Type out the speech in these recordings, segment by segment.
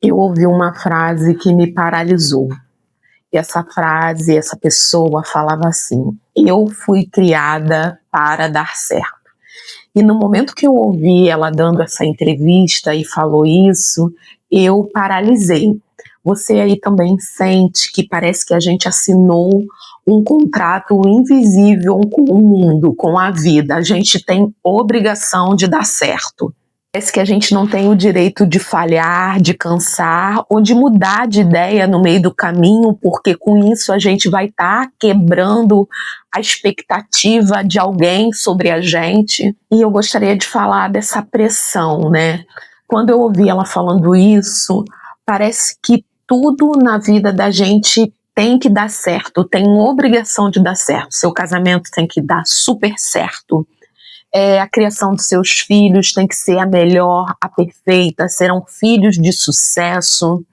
Eu ouvi uma frase que me paralisou. E essa frase, essa pessoa falava assim: eu fui criada para dar certo. E no momento que eu ouvi ela dando essa entrevista e falou isso, eu paralisei. Você aí também sente que parece que a gente assinou um contrato invisível com o mundo, com a vida. A gente tem obrigação de dar certo. Parece que a gente não tem o direito de falhar, de cansar ou de mudar de ideia no meio do caminho, porque com isso a gente vai estar quebrando a expectativa de alguém sobre a gente. E eu gostaria de falar dessa pressão, né? Quando eu ouvi ela falando isso, parece que tudo na vida da gente tem que dar certo, tem obrigação de dar certo. Seu casamento tem que dar super certo. A criação dos seus filhos tem que ser a melhor, a perfeita, serão filhos de sucesso.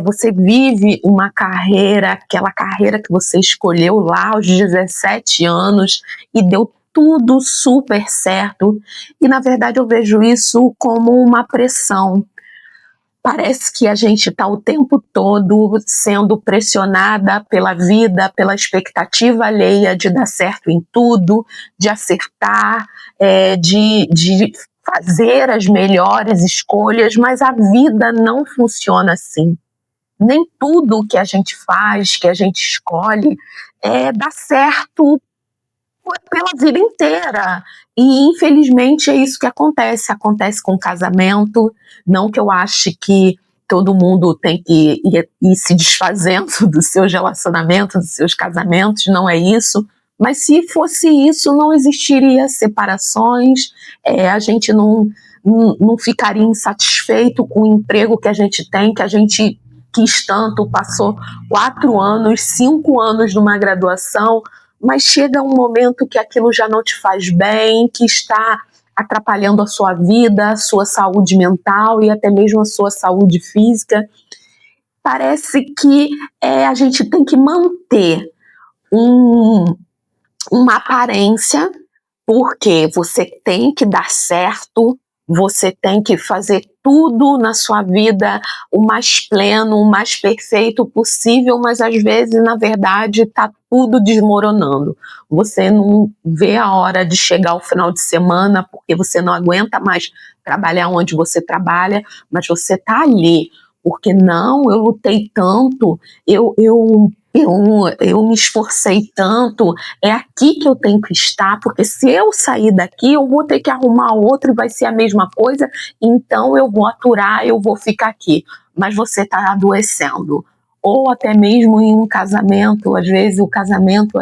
Você vive uma carreira, aquela carreira que você escolheu lá aos 17 anos e deu tudo super certo. E, na verdade, eu vejo isso como uma pressão. Parece que a gente está o tempo todo sendo pressionada pela vida, pela expectativa alheia de dar certo em tudo, de acertar, de fazer as melhores escolhas, mas a vida não funciona assim. Nem tudo que a gente faz, que a gente escolhe, dá certo pela vida inteira. E infelizmente é isso que acontece com o casamento. Não que eu ache que todo mundo tem que ir se desfazendo dos seus relacionamentos, dos seus casamentos, não é isso. Mas se fosse isso, não existiria separações, a gente não ficaria insatisfeito com o emprego que a gente tem, que a gente quis tanto, passou 4 anos, 5 anos numa graduação, mas chega um momento que aquilo já não te faz bem, que está atrapalhando a sua vida, a sua saúde mental e até mesmo a sua saúde física. Parece que a gente tem que manter uma aparência, porque você tem que dar certo, você tem que fazer tudo na sua vida o mais pleno, o mais perfeito possível, mas às vezes, na verdade, está tudo desmoronando. Você não vê a hora de chegar ao final de semana, porque você não aguenta mais trabalhar onde você trabalha, mas você está ali, porque não, eu lutei tanto, eu me esforcei tanto, é aqui que eu tenho que estar, porque se eu sair daqui, eu vou ter que arrumar outro e vai ser a mesma coisa, então eu vou aturar, eu vou ficar aqui. Mas você está adoecendo. Ou até mesmo em um casamento, às vezes o casamento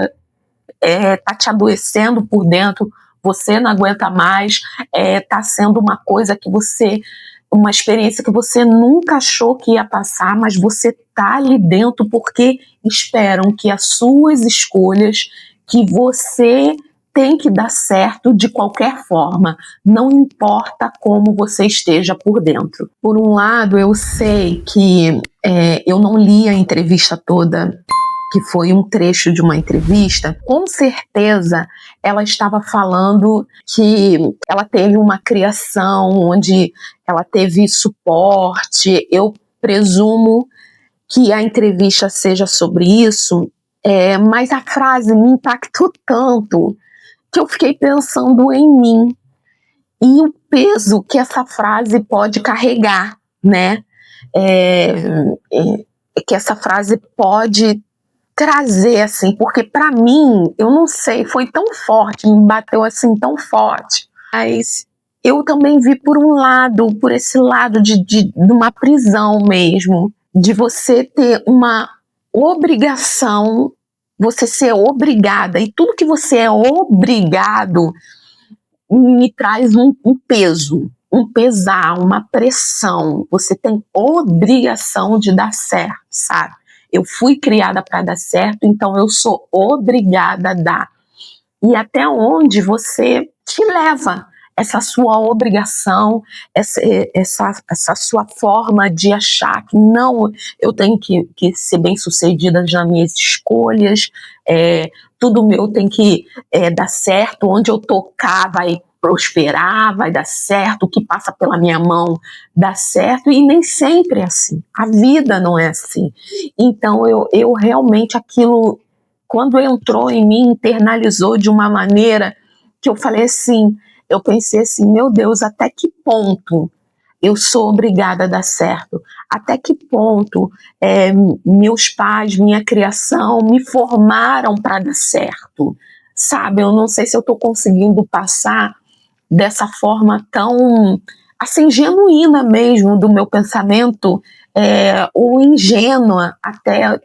está te adoecendo por dentro, você não aguenta mais, está sendo uma coisa que uma experiência que você nunca achou que ia passar, mas você está ali dentro porque esperam que as suas escolhas, que você tem que dar certo de qualquer forma, não importa como você esteja por dentro. Por um lado, eu sei que eu não li a entrevista toda, que foi um trecho de uma entrevista, com certeza ela estava falando que ela teve uma criação onde ela teve suporte. Eu presumo que a entrevista seja sobre isso, mas a frase me impactou tanto que eu fiquei pensando em mim e o peso que essa frase pode carregar, né? Que essa frase pode trazer, assim, porque para mim, eu não sei, foi tão forte, me bateu assim tão forte, mas eu também vi por esse lado de uma prisão mesmo, de você ter uma obrigação, você ser obrigada, e tudo que você é obrigado me traz um peso, um pesar, uma pressão. Você tem obrigação de dar certo, sabe? Eu fui criada para dar certo, então eu sou obrigada a dar. E até onde você te leva essa sua obrigação, essa sua forma de achar que não, eu tenho que ser bem-sucedida nas minhas escolhas, tudo meu tem que dar certo, onde eu tocar prosperar, vai dar certo, o que passa pela minha mão dá certo, e nem sempre é assim. A vida não é assim. Então eu realmente aquilo, quando entrou em mim, internalizou de uma maneira que eu falei assim, eu pensei assim, meu Deus, até que ponto eu sou obrigada a dar certo? Até que ponto meus pais, minha criação me formaram para dar certo? Sabe, eu não sei se eu estou conseguindo passar dessa forma tão, assim, genuína mesmo do meu pensamento, ou ingênua até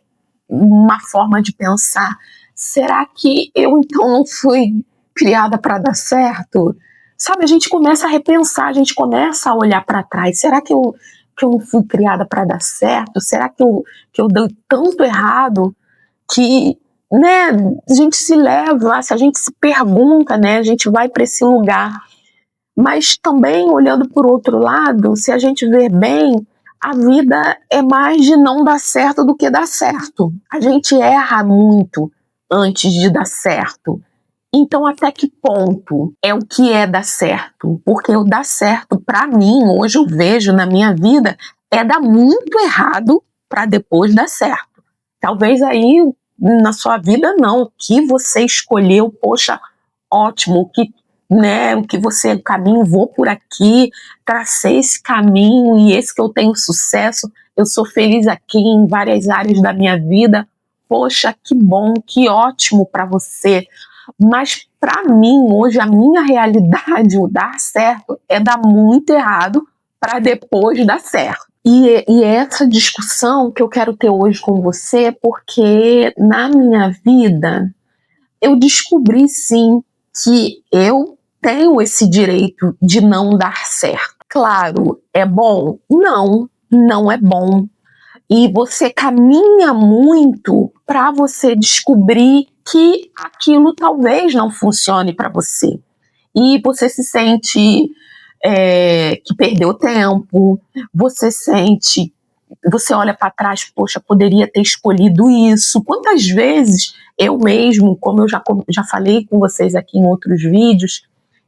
uma forma de pensar. Será que eu então não fui criada para dar certo? Sabe, a gente começa a repensar, a gente começa a olhar para trás. Será que eu não fui criada para dar certo? Será que eu dei tanto errado que, né, a gente se leva, se a gente se pergunta, né, a gente vai para esse lugar. Mas também, olhando por outro lado, se a gente ver bem, a vida é mais de não dar certo do que dar certo. A gente erra muito antes de dar certo. Então, até que ponto é o que é dar certo? Porque o dar certo, para mim, hoje eu vejo na minha vida, é dar muito errado para depois dar certo. Talvez aí na sua vida não. O que você escolheu, poxa, ótimo, o que você, o caminho, vou por aqui, tracei esse caminho e esse que eu tenho sucesso, eu sou feliz aqui em várias áreas da minha vida. Poxa, que bom, que ótimo para você. Mas para mim, hoje, a minha realidade, o dar certo, é dar muito errado para depois dar certo. E essa discussão que eu quero ter hoje com você, porque na minha vida eu descobri sim que eu tenho esse direito de não dar certo. Claro, é bom? Não, não é bom. E você caminha muito para você descobrir que aquilo talvez não funcione para você. E você se sente que perdeu tempo, você olha para trás, poxa, poderia ter escolhido isso. Quantas vezes eu mesmo, como eu já falei com vocês aqui em outros vídeos,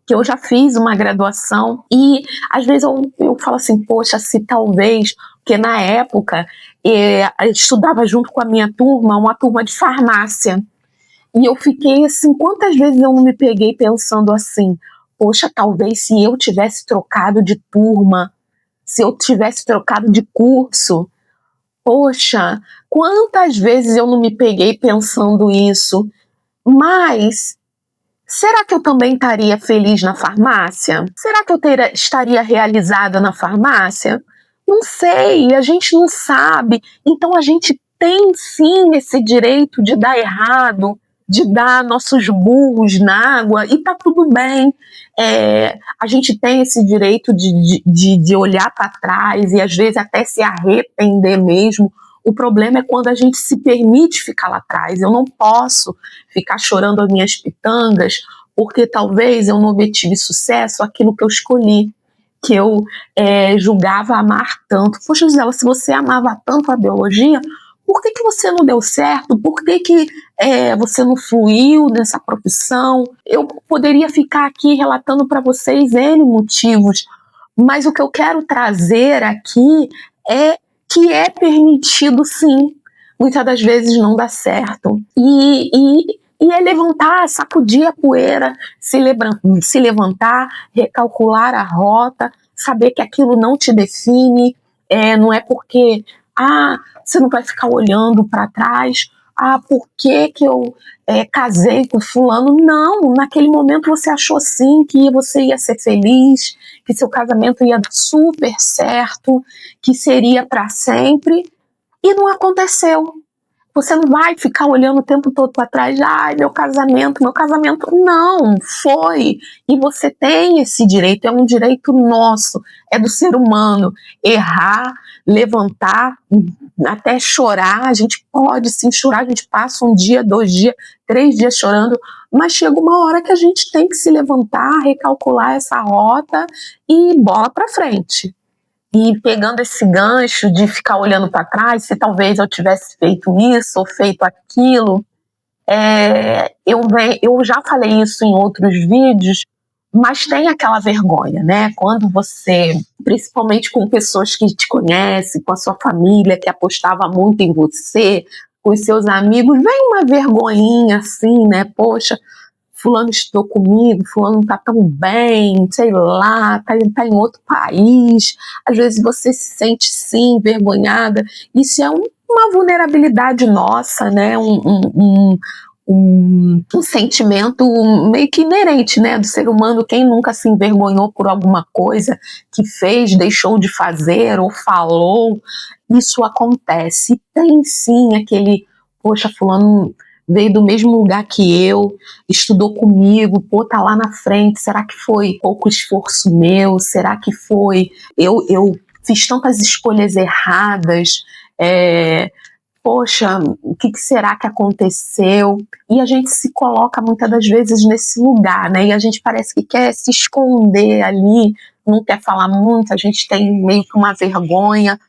que eu já fiz uma graduação e às vezes eu falo assim, poxa, se talvez, porque na época eu estudava junto com a minha turma, uma turma de farmácia, e eu fiquei assim, quantas vezes eu não me peguei pensando assim, poxa, talvez se eu tivesse trocado de turma, se eu tivesse trocado de curso, poxa, quantas vezes eu não me peguei pensando isso, mas será que eu também estaria feliz na farmácia? Será que eu estaria realizada na farmácia? Não sei, a gente não sabe. Então a gente tem sim esse direito de dar errado, de dar nossos burros na água, e tá tudo bem. A gente tem esse direito de olhar para trás e às vezes até se arrepender mesmo. O problema é quando a gente se permite ficar lá atrás. Eu não posso ficar chorando as minhas pitangas porque talvez eu não obtive sucesso aquilo que eu escolhi, que eu julgava amar tanto. Poxa, Gisela, se você amava tanto a biologia, por que você não deu certo? Por que você não fluiu nessa profissão? Eu poderia ficar aqui relatando para vocês N motivos, mas o que eu quero trazer aqui é que é permitido sim, muitas das vezes não dá certo. E é levantar, sacudir a poeira, se levantar, recalcular a rota, saber que aquilo não te define, não é porque você não vai ficar olhando para trás, por que eu casei com fulano? Não, naquele momento você achou sim que você ia ser feliz, que seu casamento ia dar super certo, que seria para sempre, e não aconteceu. Você não vai ficar olhando o tempo todo para trás, meu casamento, não, foi. E você tem esse direito, é um direito nosso, é do ser humano, errar, levantar, até chorar, a gente pode sim chorar, a gente passa um dia, 2 dias, 3 dias chorando, mas chega uma hora que a gente tem que se levantar, recalcular essa rota e bola para frente. E pegando esse gancho de ficar olhando para trás, se talvez eu tivesse feito isso ou feito aquilo, eu já falei isso em outros vídeos, Mas tem aquela vergonha, né? Quando você, principalmente com pessoas que te conhecem, com a sua família, que apostava muito em você, com os seus amigos, vem uma vergonhinha assim, né? Poxa, fulano estudou comigo, fulano não tá tão bem, sei lá, tá em outro país. Às vezes você se sente, sim, envergonhada. Isso é uma vulnerabilidade nossa, né? Um sentimento meio que inerente, né, do ser humano. Quem nunca se envergonhou por alguma coisa que fez, deixou de fazer ou falou? Isso acontece. Tem sim aquele, poxa, fulano veio do mesmo lugar que eu, estudou comigo, pô, tá lá na frente, será que foi pouco esforço meu? Será que foi eu fiz tantas escolhas erradas? Poxa, o que será que aconteceu? E a gente se coloca muitas das vezes nesse lugar, né? E a gente parece que quer se esconder ali, não quer falar muito, a gente tem meio que uma vergonha,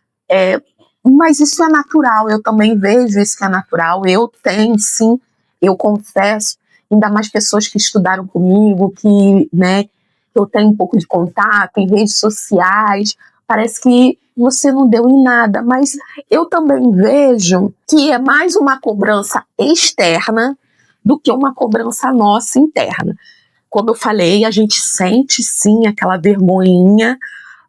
mas isso é natural, eu também vejo isso que é natural, eu tenho sim, eu confesso, ainda mais pessoas que estudaram comigo, que, né, eu tenho um pouco de contato em redes sociais, parece que você não deu em nada, mas eu também vejo que é mais uma cobrança externa do que uma cobrança nossa interna. Como eu falei, a gente sente sim aquela vergonhinha,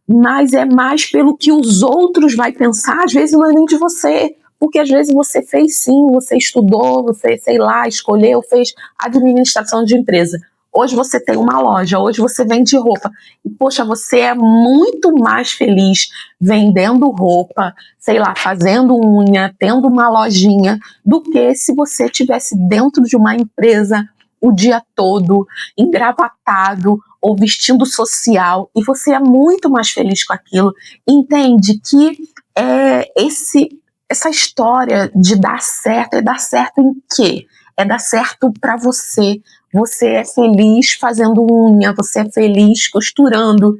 mas é mais pelo que os outros vão pensar, às vezes não é nem de você, porque às vezes você fez sim, você estudou, você, sei lá, escolheu, fez administração de empresa. Hoje você tem uma loja, hoje você vende roupa. E, poxa, você é muito mais feliz vendendo roupa, sei lá, fazendo unha, tendo uma lojinha, do que se você estivesse dentro de uma empresa o dia todo, engravatado ou vestindo social, e você é muito mais feliz com aquilo. Entende que essa história de dar certo é dar certo em quê? É dar certo para você. Você é feliz fazendo unha, você é feliz costurando,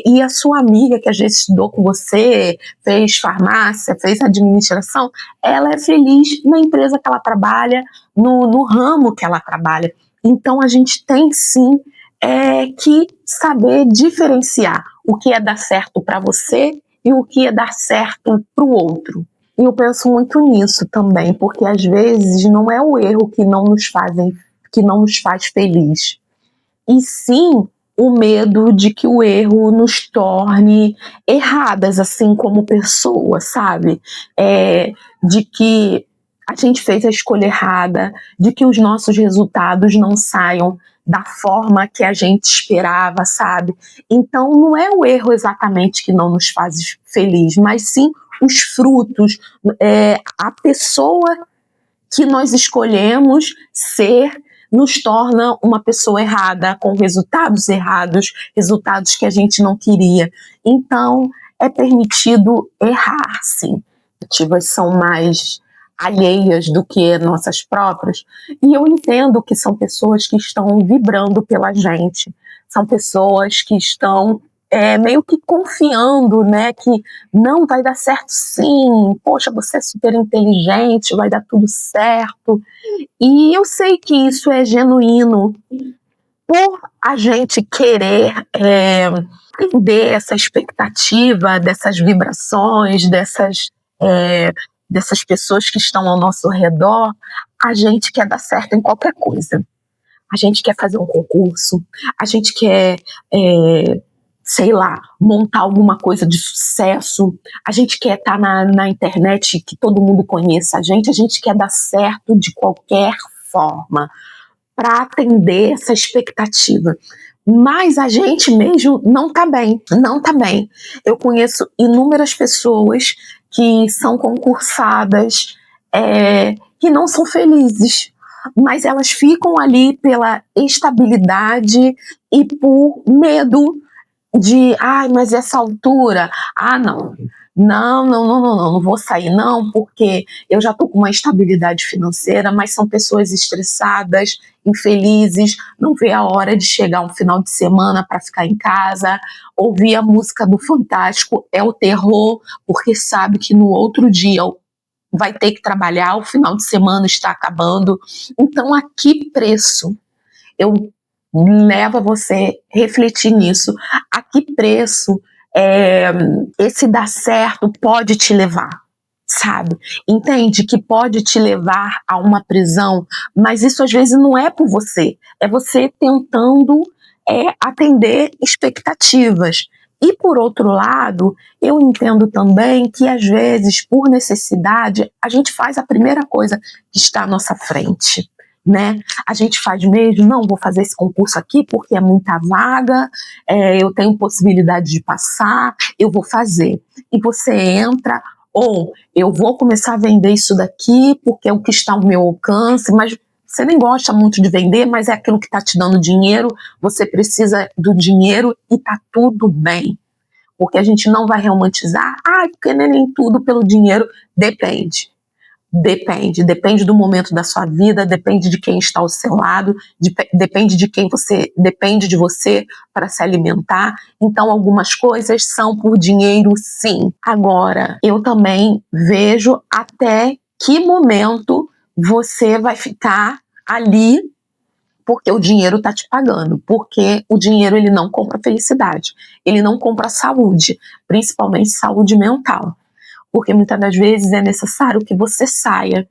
e a sua amiga que às vezes estudou com você, fez farmácia, fez administração, ela é feliz na empresa que ela trabalha, no ramo que ela trabalha. Então a gente tem sim que saber diferenciar o que é dar certo para você e o que é dar certo para o outro. E eu penso muito nisso também, porque às vezes não é o erro que não nos faz feliz, e sim o medo de que o erro nos torne erradas, assim como pessoa, sabe? De que a gente fez a escolha errada, de que os nossos resultados não saiam da forma que a gente esperava, sabe? Então não é o erro exatamente que não nos faz feliz, mas sim os frutos, a pessoa que nós escolhemos ser nos torna uma pessoa errada, com resultados errados, resultados que a gente não queria. Então, é permitido errar, sim. Expectativas são mais alheias do que nossas próprias, e eu entendo que são pessoas que estão vibrando pela gente, são pessoas que estão meio que confiando, né, que não vai dar certo sim, poxa, você é super inteligente, vai dar tudo certo, e eu sei que isso é genuíno, por a gente querer entender essa expectativa, dessas vibrações, dessas pessoas que estão ao nosso redor, a gente quer dar certo em qualquer coisa. A gente quer fazer um concurso, a gente quer, sei lá, montar alguma coisa de sucesso, a gente quer estar na internet, que todo mundo conheça a gente quer dar certo de qualquer forma para atender essa expectativa. Mas a gente mesmo não está bem, não está bem. Eu conheço inúmeras pessoas que são concursadas, que não são felizes, mas elas ficam ali pela estabilidade e por medo de, ai, mas essa altura, não vou sair não, porque eu já estou com uma estabilidade financeira, mas são pessoas estressadas, infelizes, não vê a hora de chegar um final de semana para ficar em casa, ouvir a música do Fantástico é o terror, porque sabe que no outro dia vai ter que trabalhar, o final de semana está acabando. Então, a que preço eu leva você a refletir nisso. A que preço esse dar certo pode te levar, sabe? Entende que pode te levar a uma prisão, mas isso às vezes não é por você, é você tentando atender expectativas. E por outro lado, eu entendo também que às vezes, por necessidade, a gente faz a primeira coisa que está à nossa frente, né? A gente faz mesmo, não, vou fazer esse concurso aqui porque é muita vaga, eu tenho possibilidade de passar, eu vou fazer. E você entra, ou eu vou começar a vender isso daqui porque é o que está ao meu alcance, mas você nem gosta muito de vender, mas é aquilo que está te dando dinheiro, você precisa do dinheiro e tá tudo bem. Porque a gente não vai romantizar, porque nem tudo pelo dinheiro, depende. Depende do momento da sua vida, depende de quem está ao seu lado, depende de quem depende de você para se alimentar. Então, algumas coisas são por dinheiro, sim. Agora, eu também vejo até que momento você vai ficar ali porque o dinheiro está te pagando, porque o dinheiro ele não compra felicidade, ele não compra saúde, principalmente saúde mental. Porque muitas das vezes é necessário que você saia.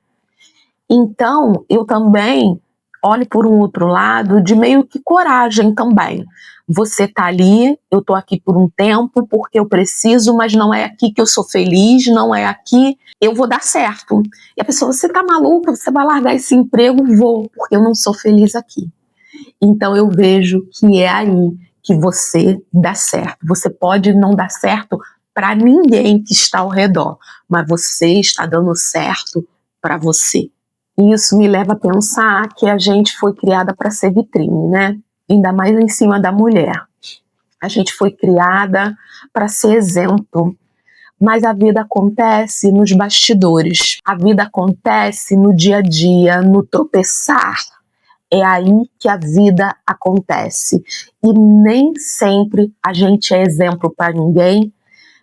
Então, eu também olho por um outro lado de meio que coragem também. Você tá ali, eu tô aqui por um tempo porque eu preciso, mas não é aqui que eu sou feliz, não é aqui, eu vou dar certo. E a pessoa, você tá maluca, você vai largar esse emprego? Vou, porque eu não sou feliz aqui. Então eu vejo que é aí que você dá certo. Você pode não dar certo para ninguém que está ao redor, mas você está dando certo para você. E isso me leva a pensar que a gente foi criada para ser vitrine, né? Ainda mais em cima da mulher. A gente foi criada para ser exemplo, mas a vida acontece nos bastidores. A vida acontece no dia a dia, no tropeçar. É aí que a vida acontece. E nem sempre a gente é exemplo para ninguém,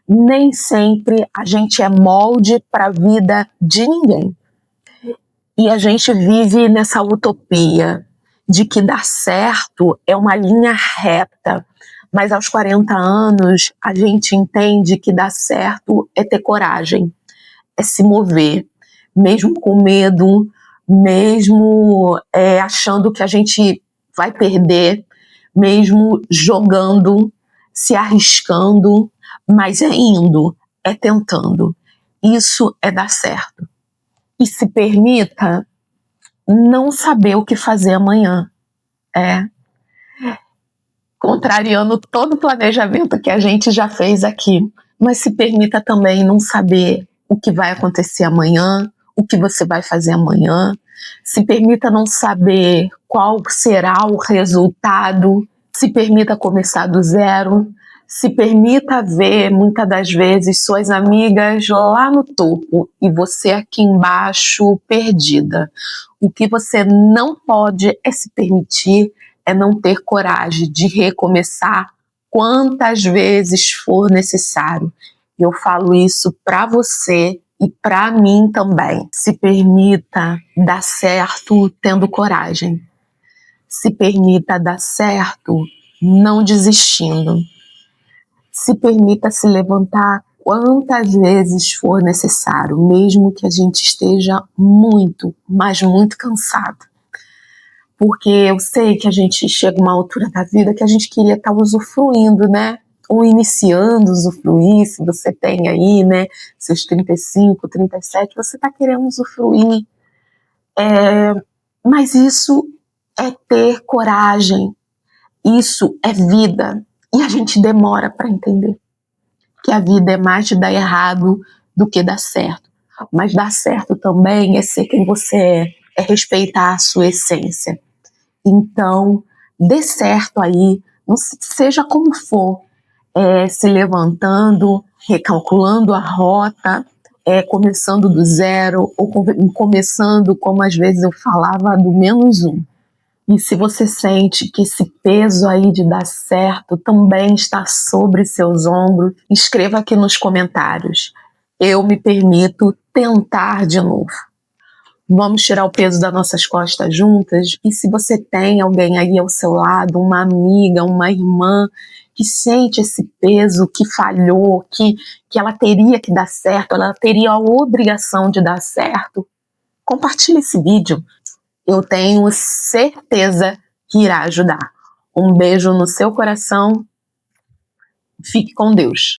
nem sempre a gente é molde para a vida de ninguém. E a gente vive nessa utopia de que dar certo é uma linha reta, mas aos 40 anos a gente entende que dar certo é ter coragem, é se mover, mesmo com medo, mesmo achando que a gente vai perder, mesmo jogando, se arriscando, mas é indo, é tentando. Isso é dar certo. E se permita não saber o que fazer amanhã. Contrariando todo o planejamento que a gente já fez aqui. Mas se permita também não saber o que vai acontecer amanhã, o que você vai fazer amanhã. Se permita não saber qual será o resultado. Se permita começar do zero. Se permita ver, muitas das vezes, suas amigas lá no topo e você aqui embaixo perdida. O que você não pode é se permitir é não ter coragem de recomeçar quantas vezes for necessário. Eu falo isso para você e para mim também. Se permita dar certo tendo coragem. Se permita dar certo não desistindo. Se permita se levantar quantas vezes for necessário, mesmo que a gente esteja muito, mas muito cansado. Porque eu sei que a gente chega a uma altura da vida que a gente queria estar usufruindo, né? Ou iniciando usufruir, se você tem aí, né, seus 35, 37, você está querendo usufruir. Mas isso é ter coragem, isso é vida. E a gente demora para entender que a vida é mais de dar errado do que dar certo. Mas dar certo também é ser quem você é respeitar a sua essência. Então, dê certo aí, não seja como for, se levantando, recalculando a rota, começando do zero, ou começando, como às vezes eu falava, do -1. E se você sente que esse peso aí de dar certo também está sobre seus ombros, escreva aqui nos comentários. Eu me permito tentar de novo. Vamos tirar o peso das nossas costas juntas. E se você tem alguém aí ao seu lado, uma amiga, uma irmã, que sente esse peso, que falhou, que ela teria que dar certo, ela teria a obrigação de dar certo, compartilhe esse vídeo. Eu tenho certeza que irá ajudar. Um beijo no seu coração. Fique com Deus.